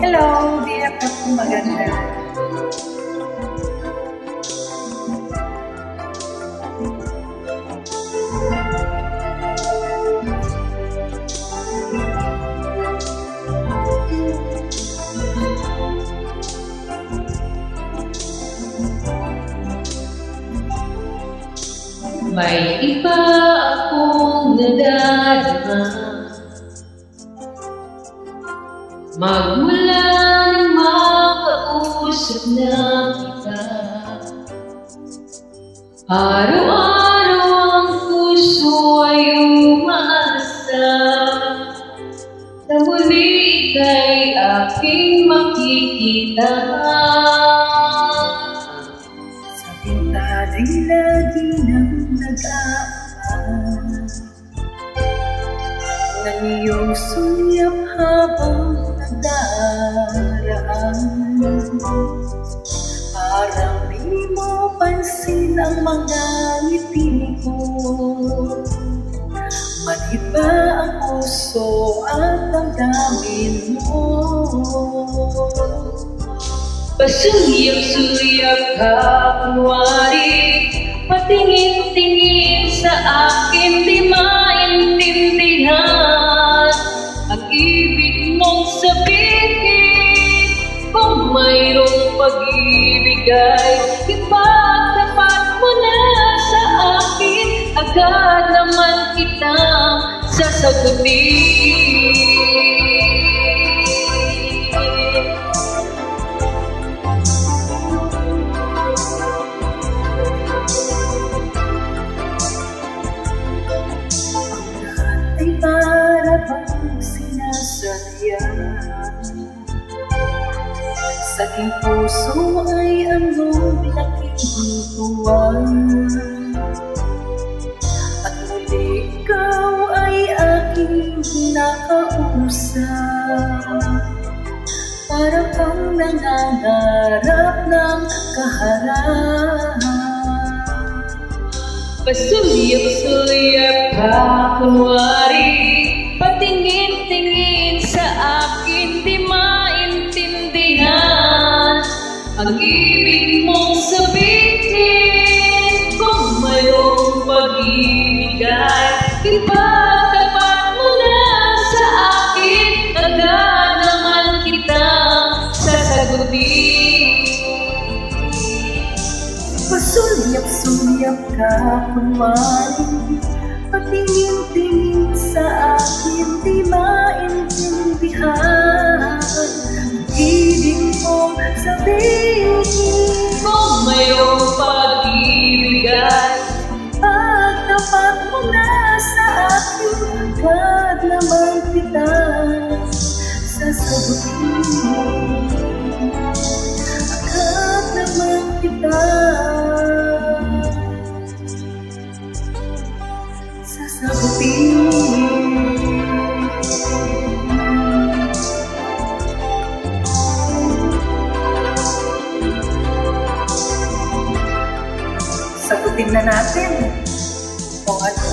Hello, BFF ko maganda. May iba akong nadarama magmula nang makausap na kita. Araw-araw ang puso ay umaasa na muli ika'y aking makikita. Sa pintaday lagi nang nag-aabang ng iyong sulyap habang nagdaraan. Parang di mo pansin ang mga ngiti ko. Maniba ang puso at damdamin mo. Pasuliyap-suliyap ka kunwari, patingin-tingin sa akin, di maintindihan ang ibig mong sabihin. Kung mayroong pag-ibig ay ipagtapat mo na sa akin, agad naman kitang sasagutin. Ay para bang sinasadya, sa aking puso ay anong laking tuwa. At muli ikaw ay aking nakausap, para kang nangangarap ng kaharap. Pasuliyap-suliyap ka kunwari, patingin-tingin sa akin, di maintindihan ang ibig mong sabihin. Kung mayroong pag-ibig ay ipagtapat mo na sa akin, agad naman kitang sasagutin. Pasuliyap-suliyap ka kunwari, patingin-tingin sa akin, di maintindihan ang ibig mong sabihin. Kung mayroong pag-ibig ay Pagtapat mo na sa akin, agad naman kita sasagutin. Agad naman kita sasagutin. Sagutin na natin kung ano